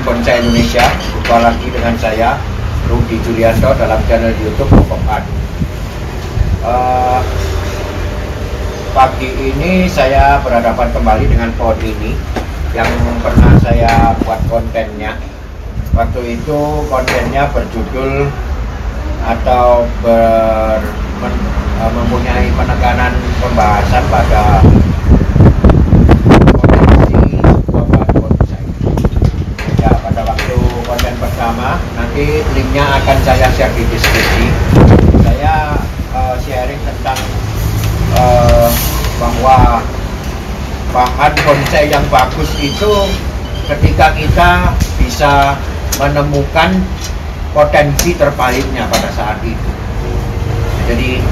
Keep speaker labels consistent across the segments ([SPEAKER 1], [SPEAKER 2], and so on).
[SPEAKER 1] Bonsai Indonesia. Jumpa lagi dengan saya Rudi Julianto dalam channel YouTube Pokok Art. Pagi ini saya berhadapan kembali dengan pohon ini yang pernah saya buat kontennya. Waktu itu kontennya berjudul atau mempunyai penekanan pembahasan pada potensi bahan bonsai. Ya, pada waktu konten pertama, nanti linknya akan saya share di deskripsi. Saya sharing tentang bahwa bahan bonsai yang bagus itu ketika kita bisa menemukan potensi terbaiknya pada saat itu. Jadi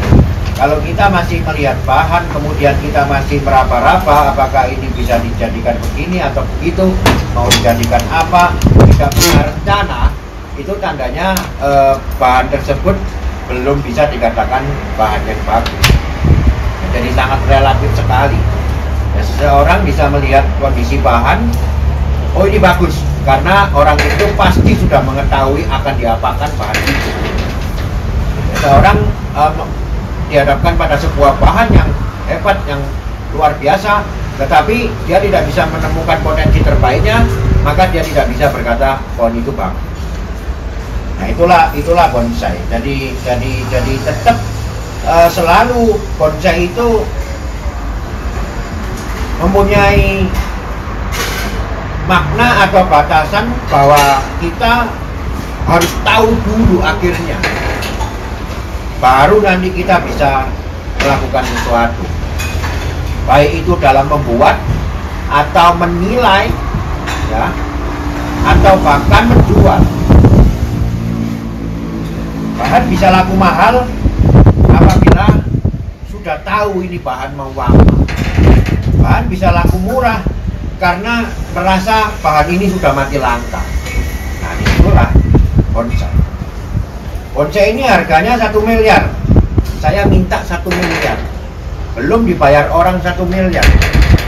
[SPEAKER 1] kalau kita masih melihat bahan, kemudian kita masih meraba-raba apakah ini bisa dijadikan begini atau begitu, mau dijadikan apa, tidak punya rencana, itu tandanya bahan tersebut belum bisa dikatakan bahan yang bagus. Jadi sangat relatif sekali. Ya, seseorang bisa melihat kondisi bahan, oh ini bagus, karena orang itu pasti sudah mengetahui akan diapakan bahan itu. Seorang dihadapkan pada sebuah bahan yang hebat, yang luar biasa, tetapi dia tidak bisa menemukan potensi terbaiknya, maka dia tidak bisa berkata pohon itu bagus. Nah, itulah bonsai. Jadi tetap selalu bonsai itu mempunyai makna atau batasan bahwa kita harus tahu dulu akhirnya, baru nanti kita bisa melakukan sesuatu, baik itu dalam membuat atau menilai, ya, atau bahkan menjual. Bahan bisa laku mahal apabila sudah tahu ini bahan mau apa. Bahan bisa laku murah karena merasa bahan ini sudah mati langka. Nah, itulah bonsai. Bonsai ini harganya 1 miliar. Saya minta 1 miliar. Belum dibayar orang 1 miliar.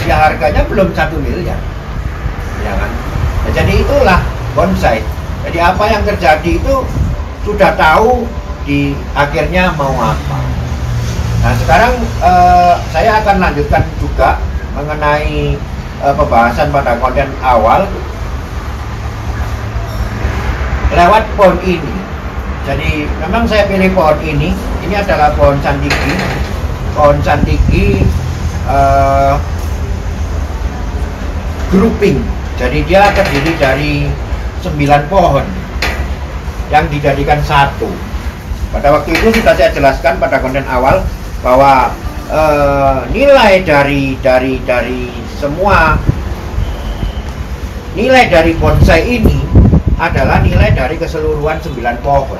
[SPEAKER 1] Ya harganya belum 1 miliar. Ya kan? Nah, jadi itulah bonsai. Jadi apa yang terjadi itu sudah tahu di akhirnya mau apa. Nah, sekarang saya akan lanjutkan juga mengenai pembahasan pada konten awal lewat pohon ini. Jadi memang saya pilih pohon ini adalah pohon santiki. Pohon santiki grouping. Jadi dia terdiri dari 9 pohon yang dijadikan satu. Pada waktu itu sudah saya jelaskan pada konten awal bahwa nilai dari semua nilai dari bonsai ini adalah nilai dari keseluruhan 9 pohon.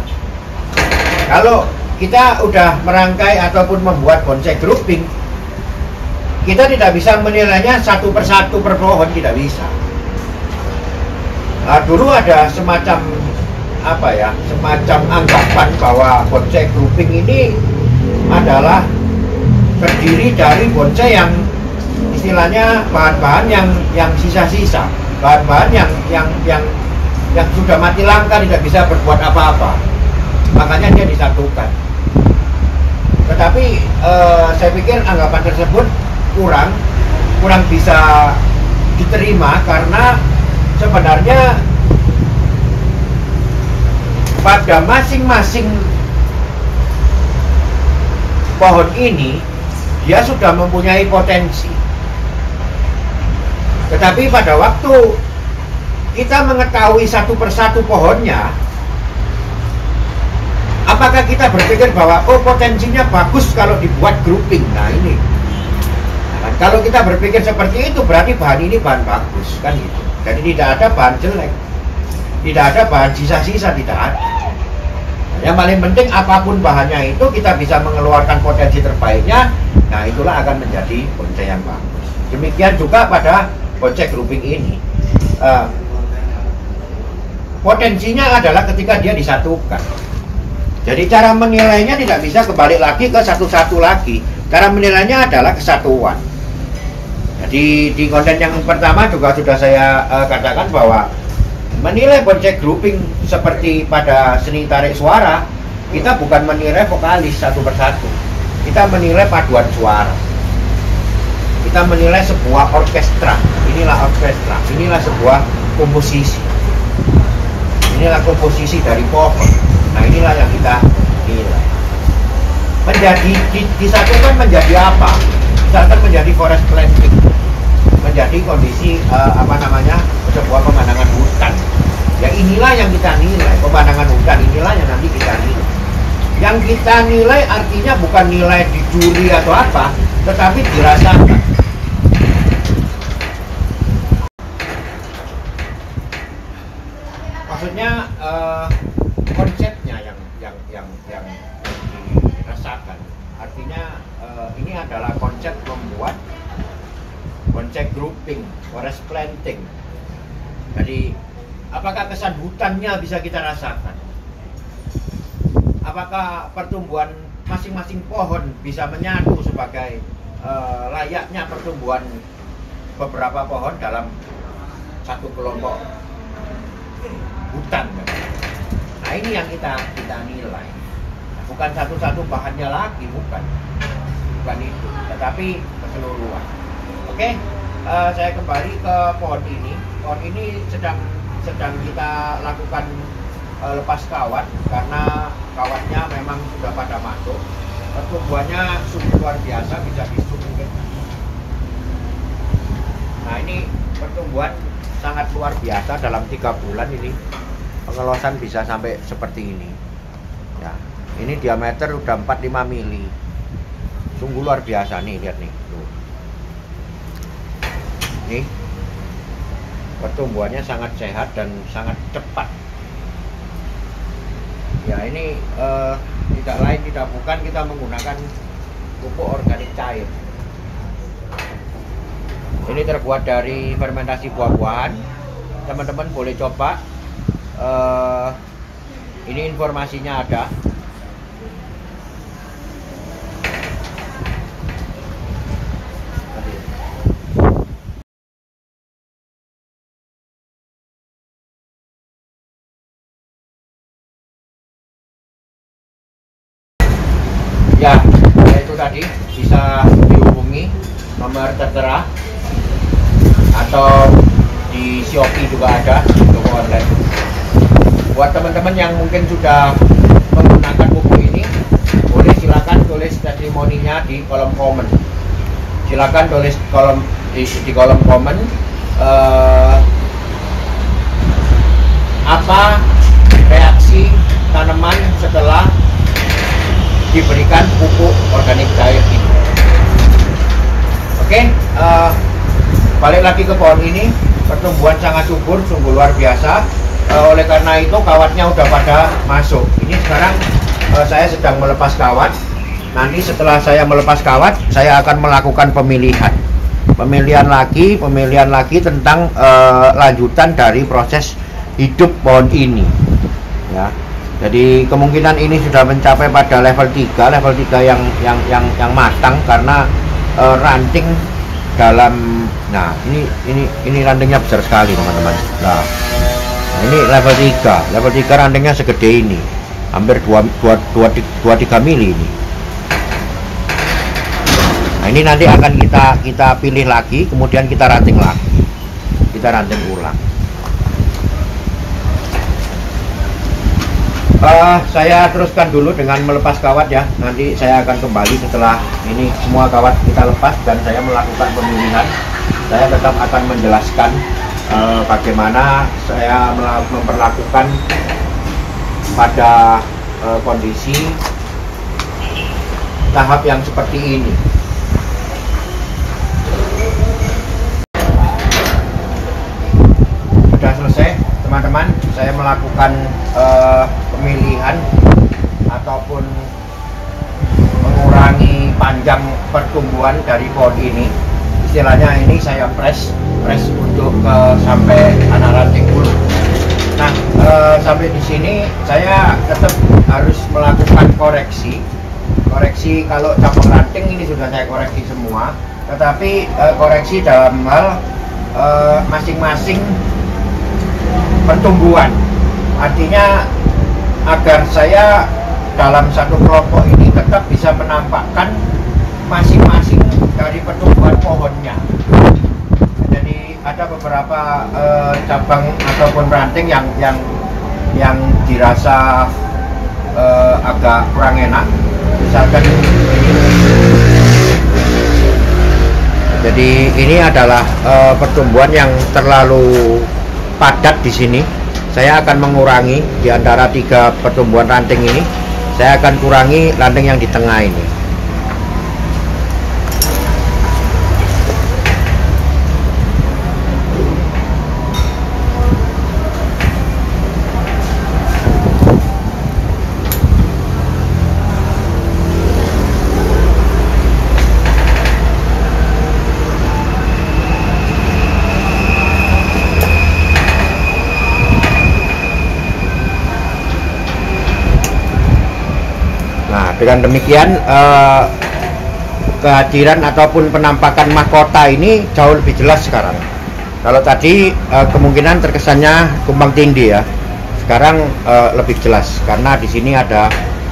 [SPEAKER 1] Kalau kita udah merangkai ataupun membuat bonsai grouping, kita tidak bisa menilainya satu persatu per pohon, tidak bisa. Nah, dulu ada semacam anggapan bahwa bonsai grouping ini adalah terdiri dari bonsai yang istilahnya bahan-bahan yang sisa-sisa, bahan-bahan yang sudah mati langka, tidak bisa berbuat apa-apa, makanya dia disatukan. Tetapi saya pikir anggapan tersebut kurang bisa diterima, karena sebenarnya pada masing-masing pohon ini dia sudah mempunyai potensi. Tetapi pada waktu kita mengetahui satu persatu pohonnya, apakah kita berpikir bahwa oh potensinya bagus kalau dibuat grouping? Nah ini, nah, kalau kita berpikir seperti itu berarti bahan ini bahan bagus, kan gitu. Jadi tidak ada bahan jelek, tidak ada bahan sisa-sisa, tidak ada. Yang paling penting apapun bahannya itu kita bisa mengeluarkan potensi terbaiknya. Nah, itulah akan menjadi bonsai yang bagus. Demikian juga pada bonsai grouping ini. Potensinya adalah ketika dia disatukan. Jadi cara menilainya tidak bisa kembali lagi ke satu-satu lagi. Cara menilainya adalah kesatuan. Jadi di konten yang pertama juga sudah saya katakan bahwa menilai konsep grouping seperti pada seni tarik suara, kita bukan menilai vokalis satu persatu, kita menilai paduan suara, kita menilai sebuah orkestra. Inilah orkestra, inilah sebuah komposisi, inilah komposisi dari pohon. Nah, inilah yang kita nilai. Menjadi disatukan menjadi apa? Disatukan menjadi forest planting, menjadi kondisi sebuah pemandangan hutan. Ya, inilah yang kita nilai, pemandangan hutan inilah yang nanti kita nilai. Yang kita nilai artinya bukan nilai dicuri atau apa, tetapi dirasakan. Maksudnya konsepnya yang dirasakan. Artinya ini adalah konsep membuat konsep grouping, forest planting. Jadi, apakah kesan hutannya bisa kita rasakan? Apakah pertumbuhan masing-masing pohon bisa menyatu sebagai layaknya pertumbuhan beberapa pohon dalam satu kelompok hutan? Nah, ini yang kita nilai. Bukan satu-satu bahannya lagi, bukan itu, tetapi keseluruhan. Oke, saya kembali ke pohon ini. Pohon ini sedang kita lakukan lepas kawat karena kawatnya memang sudah pada masuk. Pertumbuhannya sungguh luar biasa, bisa di-zoom mungkin. Nah, ini pertumbuhan sangat luar biasa dalam 3 bulan ini. Pengelosan bisa sampai seperti ini. Ya, ini diameter udah 45 mili. Sungguh luar biasa nih, lihat nih. Tuh. Nih. Pertumbuhannya sangat sehat dan sangat cepat. Ya, ini tidak lain tidak bukan kita menggunakan pupuk organik cair. Ini terbuat dari fermentasi buah-buahan. Teman-teman boleh coba. Ini informasinya ada. Ya, itu tadi bisa dihubungi nomor tertera atau di Shopee juga ada toko online. Buat teman-teman yang mungkin sudah menggunakan buku ini, boleh silakan tulis testimoninya di kolom komen. Silakan tulis di kolom komen apa reaksi tanaman setelah diberikan pupuk organik cair ini. Oke, balik lagi ke pohon ini. Pertumbuhan sangat subur, sungguh luar biasa. Oleh karena itu kawatnya udah pada masuk. Ini sekarang saya sedang melepas kawat. Nanti setelah saya melepas kawat, saya akan melakukan pemilihan lagi tentang lanjutan dari proses hidup pohon ini. Ya. Jadi kemungkinan ini sudah mencapai pada level 3 yang matang karena ranting dalam. Nah, ini rantingnya besar sekali, teman-teman. Nah, ini level 3 rantingnya segede ini, hampir 2-3 mili ini. Nah, ini nanti akan kita pilih lagi, kemudian kita ranting lagi, kita ranting ulang. Saya teruskan dulu dengan melepas kawat ya. Nanti saya akan kembali setelah ini semua kawat kita lepas dan saya melakukan pemilihan. Saya tetap akan menjelaskan bagaimana saya memperlakukan pada kondisi tahap yang seperti ini. Sudah selesai, teman-teman. Saya melakukan pemilihan ataupun mengurangi panjang pertumbuhan dari pohon ini. Istilahnya ini saya press untuk sampai anak ranting bulu. Nah, sampai di sini saya tetap harus melakukan koreksi kalau cabang ranting ini sudah saya koreksi semua, tetapi koreksi dalam hal masing-masing pertumbuhan. Artinya agar saya dalam satu kelompok ini tetap bisa menampakkan masing-masing dari pertumbuhan pohonnya. Jadi ada beberapa cabang ataupun ranting yang dirasa agak kurang enak. Misalkan ini. Jadi ini adalah pertumbuhan yang terlalu padat di sini. Saya akan mengurangi di antara 3 pertumbuhan ranting ini. Saya akan kurangi ranting yang di tengah ini. Dengan demikian kehadiran ataupun penampakan mahkota ini jauh lebih jelas sekarang. Kalau tadi kemungkinan terkesannya tumpang tindih ya. Sekarang lebih jelas karena di sini ada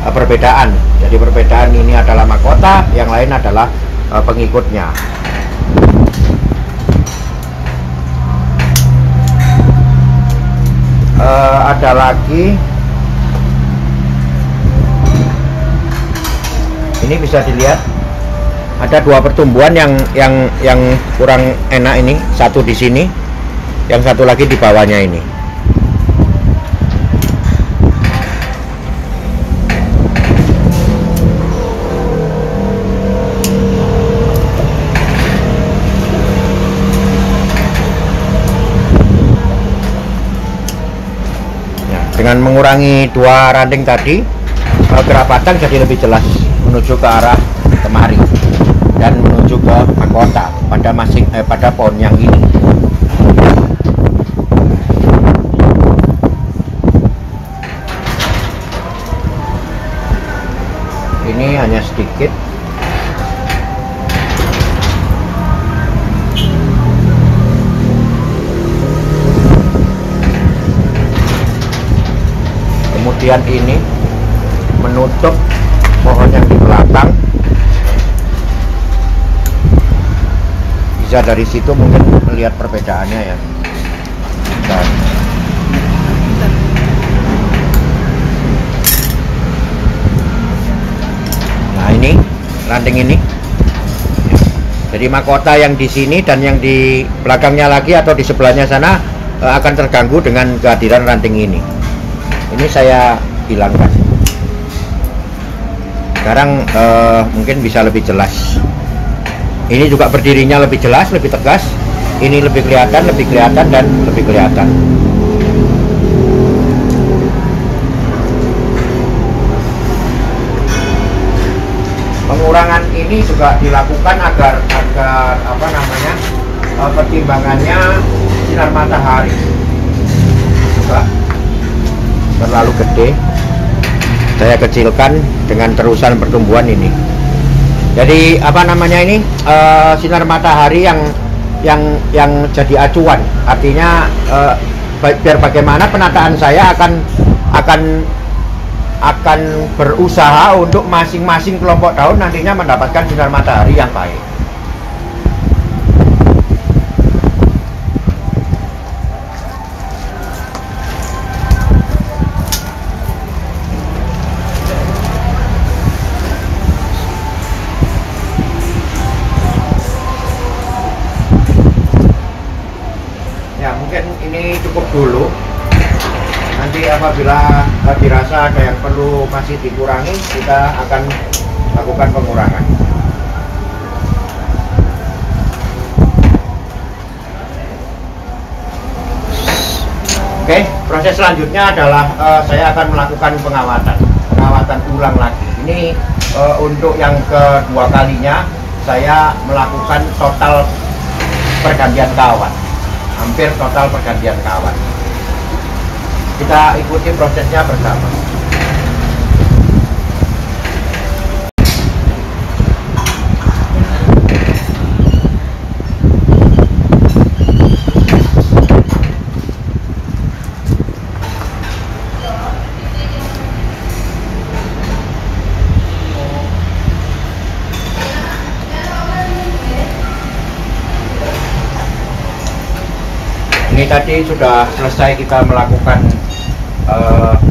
[SPEAKER 1] perbedaan. Jadi perbedaan ini adalah mahkota, yang lain adalah pengikutnya. Ada lagi. Ini bisa dilihat ada 2 pertumbuhan yang kurang enak ini, satu di sini, yang satu lagi di bawahnya ini. Nah, dengan mengurangi 2 ranting tadi, kerapatan jadi lebih jelas menuju ke arah kemari dan menuju ke mahkota pada pohon yang ini. Ini hanya sedikit. Kemudian ini menutup pohon yang di belakang. Bisa dari situ mungkin melihat perbedaannya ya. Nah ini ranting ini. Jadi mahkota yang di sini dan yang di belakangnya lagi atau di sebelahnya sana akan terganggu dengan kehadiran ranting ini. Ini saya hilangkan. Sekarang mungkin bisa lebih jelas. Ini juga berdirinya lebih jelas, lebih tegas. Ini lebih kelihatan, dan lebih kelihatan. Pengurangan ini juga dilakukan agar apa namanya, pertimbangannya sinar matahari juga terlalu gede. Saya kecilkan dengan terusan pertumbuhan ini. Jadi apa namanya ini, sinar matahari yang jadi acuan. Artinya biar bagaimana penataan saya akan berusaha untuk masing-masing kelompok daun nantinya mendapatkan sinar matahari yang baik. Ini cukup dulu. Nanti apabila dirasa ada yang perlu masih dikurangi, kita akan lakukan pengurangan. Oke, proses selanjutnya adalah saya akan melakukan pengawatan ulang lagi. Ini untuk yang kedua kalinya saya melakukan total pergantian kawan. Hampir total pergantian kawan. Kita ikuti prosesnya bersama. Ini tadi sudah selesai kita melakukan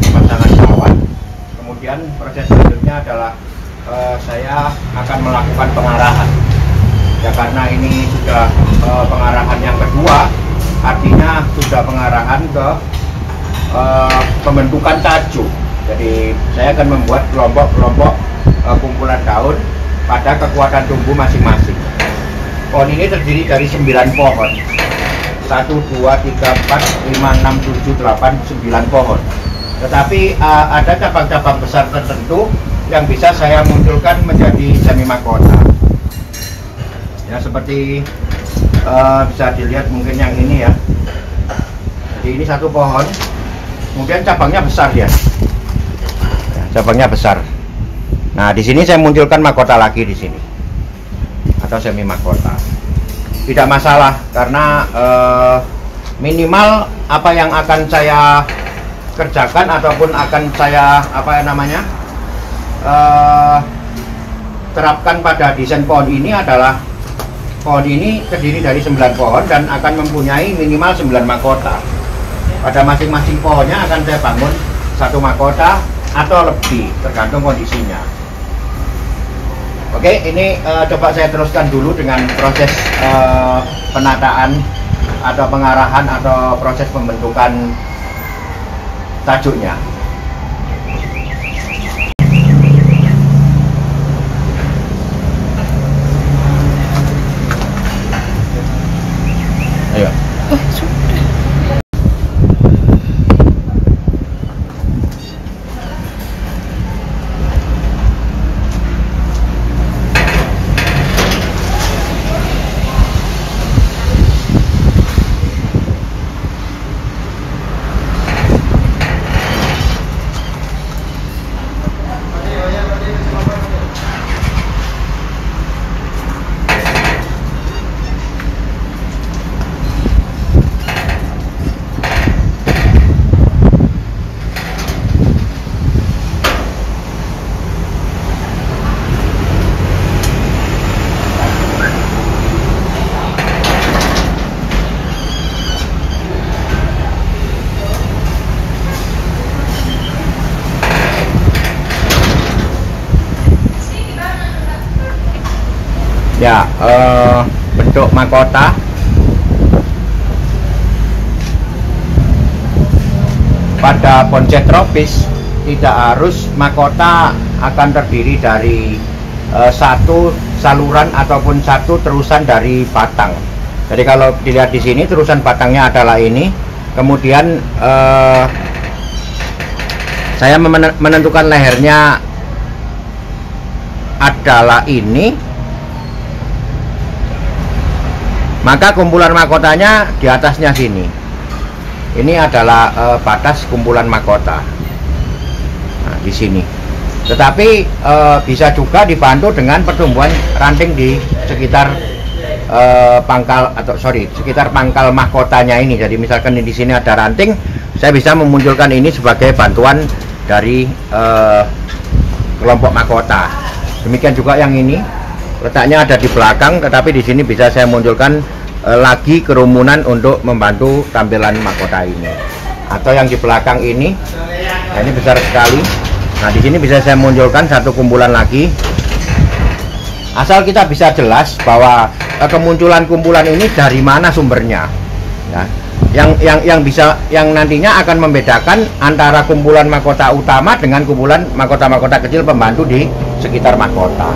[SPEAKER 1] pemasangan cawan. Kemudian proses selanjutnya adalah saya akan melakukan pengarahan. Ya, karena ini sudah pengarahan yang kedua, artinya sudah pengarahan ke pembentukan tajuk. Jadi saya akan membuat kelompok-kelompok kumpulan daun pada kekuatan tumbuh masing-masing. Pohon ini terdiri dari 9 pohon. 1, 2, 3, 4, 5, 6, 7, 8, 9 pohon. Tetapi ada cabang-cabang besar tertentu yang bisa saya munculkan menjadi semi mahkota. Ya, seperti bisa dilihat mungkin yang ini ya. Jadi ini satu pohon, kemudian cabangnya besar ya. Cabangnya besar. Nah, di sini saya munculkan mahkota lagi di sini, atau semi mahkota. Tidak masalah, karena minimal apa yang akan saya kerjakan ataupun akan saya terapkan pada desain pohon ini adalah pohon ini terdiri dari 9 pohon dan akan mempunyai minimal 9 mahkota. Pada masing-masing pohonnya akan saya bangun satu mahkota atau lebih, tergantung kondisinya. Oke, ini coba saya teruskan dulu dengan proses penataan atau pengarahan atau proses pembentukan tajuknya. Ayo. Ya, bentuk mahkota pada bonsai tropis tidak harus mahkota akan terdiri dari satu saluran ataupun satu terusan dari batang. Jadi kalau dilihat di sini terusan batangnya adalah ini, kemudian saya menentukan lehernya adalah ini. Maka kumpulan mahkotanya di atasnya sini. Ini adalah batas kumpulan mahkota. Nah, di sini. Tetapi bisa juga dibantu dengan pertumbuhan ranting di sekitar sekitar pangkal mahkotanya ini. Jadi misalkan di sini ada ranting, saya bisa memunculkan ini sebagai bantuan dari kelompok mahkota. Demikian juga yang ini. Letaknya ada di belakang, tetapi di sini bisa saya munculkan lagi kerumunan untuk membantu tampilan mahkota ini. Atau yang di belakang ini, nah ini besar sekali. Nah di sini bisa saya munculkan satu kumpulan lagi. Asal kita bisa jelas bahwa kemunculan kumpulan ini dari mana sumbernya. Ya. Yang nantinya akan membedakan antara kumpulan mahkota utama dengan kumpulan mahkota-mahkota kecil pembantu di sekitar mahkota.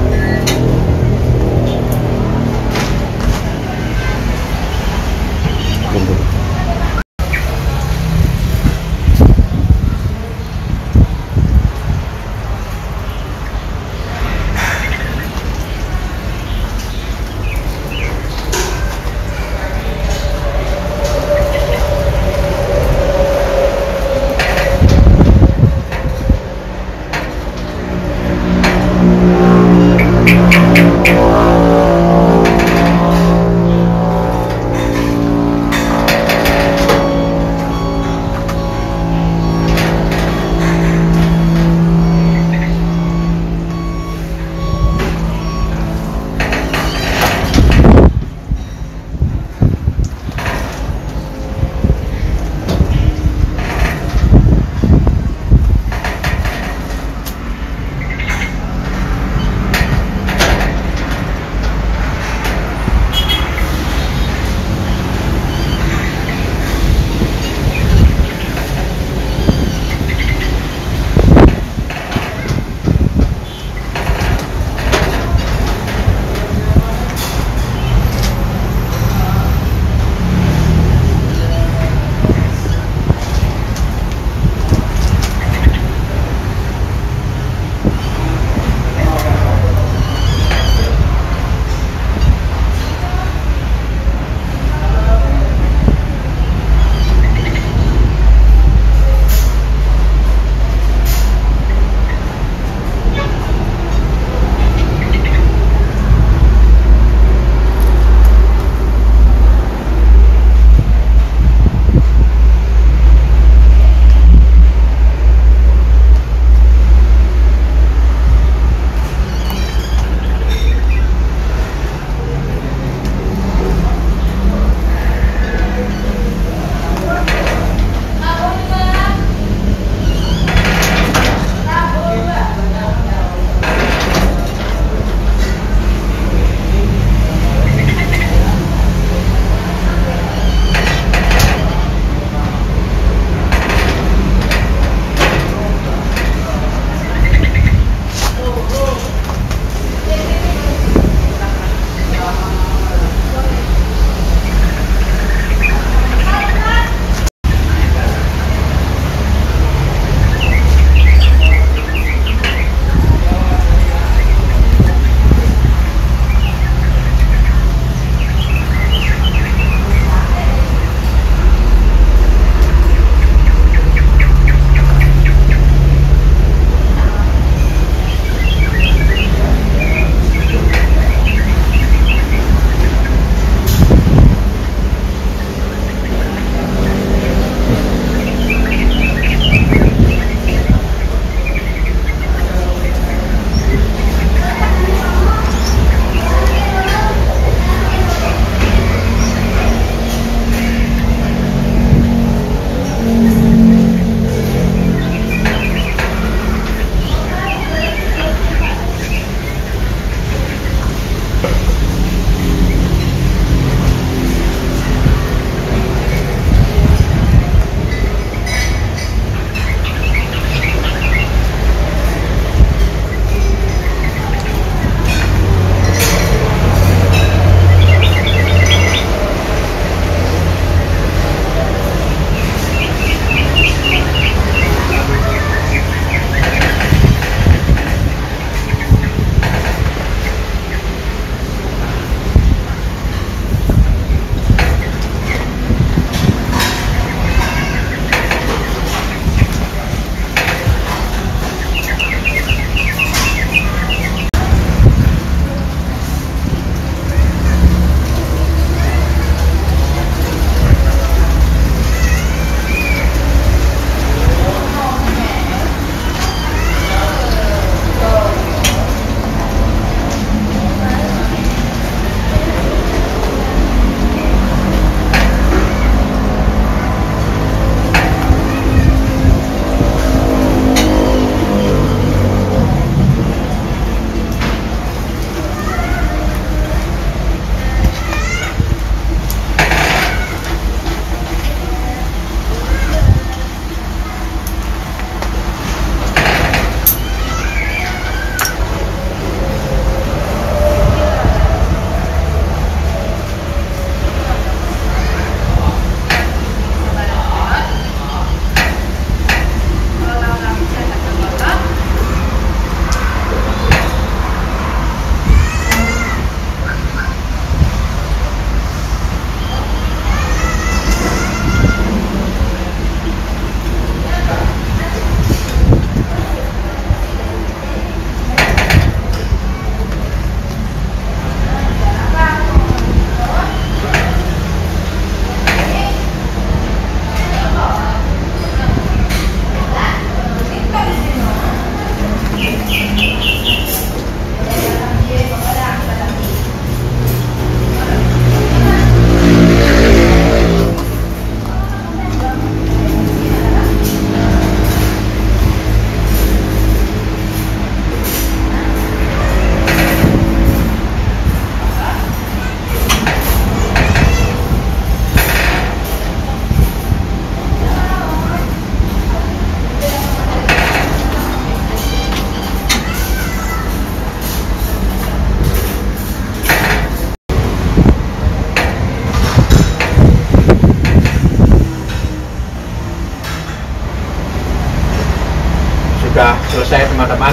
[SPEAKER 1] teman-teman.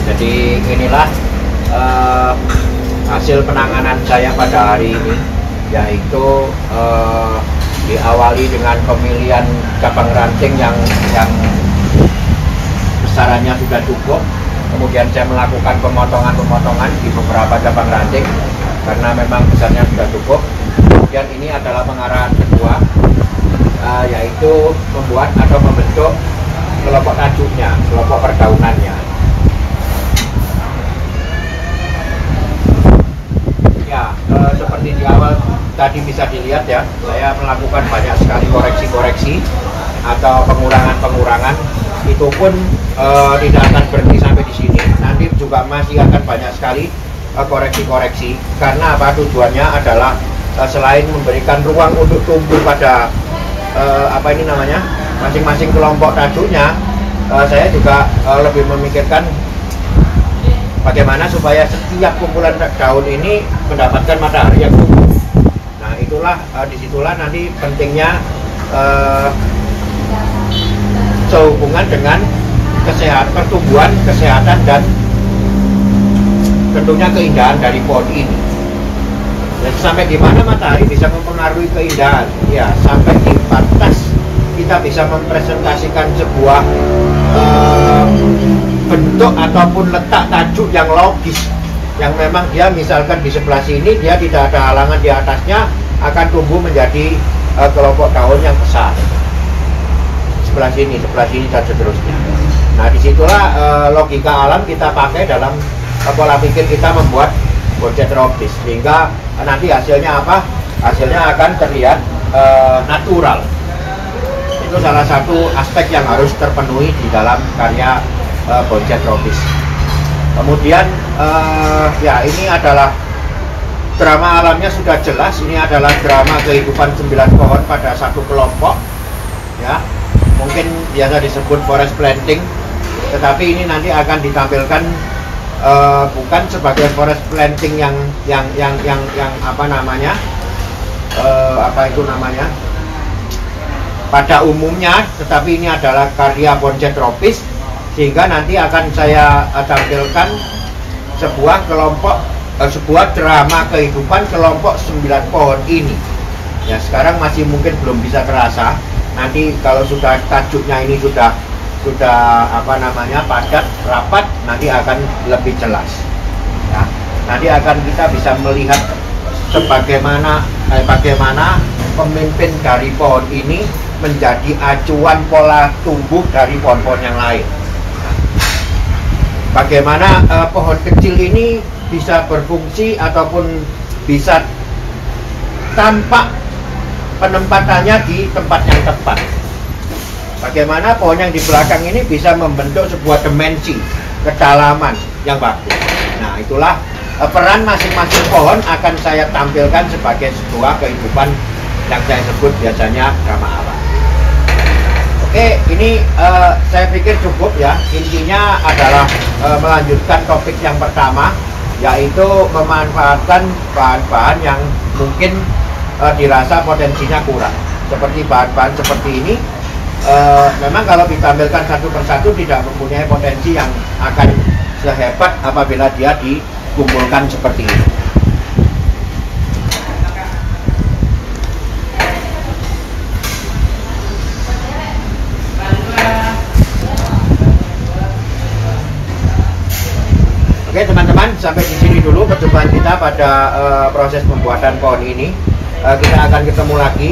[SPEAKER 1] Jadi inilah hasil penanganan saya pada hari ini, yaitu diawali dengan pemilihan cabang ranting yang besarannya sudah cukup. Kemudian saya melakukan pemotongan di beberapa cabang ranting karena memang besarnya sudah cukup. Kemudian ini adalah pengarahan kedua, yaitu membuat atau membentuk kelompok tajuknya, kelompok perdaunannya. Ya, seperti di awal tadi bisa dilihat ya, saya melakukan banyak sekali koreksi-koreksi atau pengurangan-pengurangan. Itu pun tidak akan berhenti sampai di sini. Nanti juga masih akan banyak sekali koreksi-koreksi. Karena apa? Tujuannya adalah selain memberikan ruang untuk tumbuh pada masing-masing kelompok tajuknya, saya juga lebih memikirkan bagaimana supaya setiap kumpulan daun ini mendapatkan matahari yang cukup. Nah, itulah disitulah nanti pentingnya sehubungan dengan kesehatan, pertumbuhan, kesehatan, dan tentunya keindahan dari pohon ini. Dan sampai di mana matahari bisa mempengaruhi keindahan? Ya, sampai di batas kita bisa mempresentasikan sebuah bentuk ataupun letak tajuk yang logis, yang memang dia misalkan di sebelah sini dia tidak ada halangan di atasnya, akan tumbuh menjadi kelompok daun yang besar. Sebelah sini dan seterusnya. Nah, disitulah logika alam kita pakai dalam pola pikir kita membuat boncet tropis, sehingga nanti hasilnya apa? Hasilnya akan terlihat natural. Itu salah satu aspek yang harus terpenuhi di dalam karya boncet tropis. Kemudian ya, ini adalah drama alamnya sudah jelas. Ini adalah drama kehidupan 9 pohon pada satu kelompok, ya. Mungkin biasa disebut forest planting, tetapi ini nanti akan ditampilkan bukan sebagai forest planting yang pada umumnya, tetapi ini adalah karya boncet tropis, sehingga nanti akan saya tampilkan sebuah kelompok, sebuah drama kehidupan kelompok 9 pohon ini. Ya, sekarang masih mungkin belum bisa terasa. Nanti kalau sudah tajuknya ini sudah padat, rapat, nanti akan lebih jelas. Ya, nanti akan kita bisa melihat bagaimana pemimpin dari pohon ini menjadi acuan pola tumbuh dari pohon-pohon yang lain. Bagaimana pohon kecil ini bisa berfungsi ataupun bisa tampak penempatannya di tempat yang tepat. Bagaimana pohon yang di belakang ini bisa membentuk sebuah dimensi kedalaman yang bagus. Nah, itulah peran masing-masing pohon akan saya tampilkan sebagai sebuah kehidupan yang saya sebut biasanya drama alam. Oke, ini saya pikir cukup ya. Intinya adalah melanjutkan topik yang pertama, yaitu memanfaatkan bahan-bahan yang mungkin dirasa potensinya kurang. Seperti bahan-bahan seperti ini, memang kalau ditampilkan satu persatu tidak mempunyai potensi yang akan sehebat apabila dia dikumpulkan seperti ini. Oke teman-teman, sampai di sini dulu perjumpaan kita pada proses pembuatan pohon ini. Kita akan ketemu lagi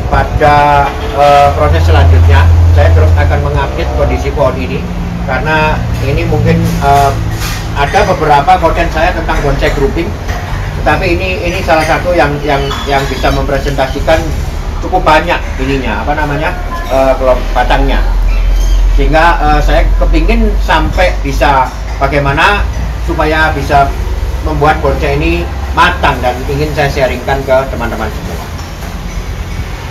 [SPEAKER 1] pada proses selanjutnya. Saya terus akan mengupdate kondisi pohon ini, karena ini mungkin ada beberapa konten saya tentang bonsai grouping, tetapi ini salah satu yang bisa mempresentasikan cukup banyak ininya, kelompok batangnya, sehingga saya kepingin sampai bisa bagaimana supaya bisa membuat bonsai ini matang, dan ingin saya sharingkan ke teman-teman semua.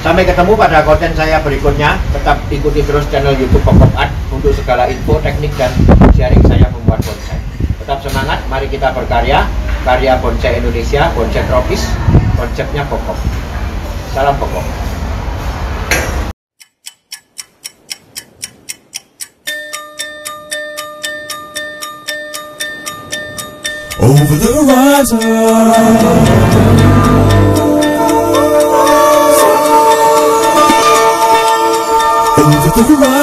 [SPEAKER 1] Sampai ketemu pada konten saya berikutnya. Tetap ikuti terus channel YouTube Pokok Art untuk segala info, teknik, dan sharing saya membuat bonsai. Tetap semangat, mari kita berkarya. Karya bonsai Indonesia, bonsai tropis, konsepnya pokok. Salam pokok.
[SPEAKER 2] Over the horizon. Over the horizon.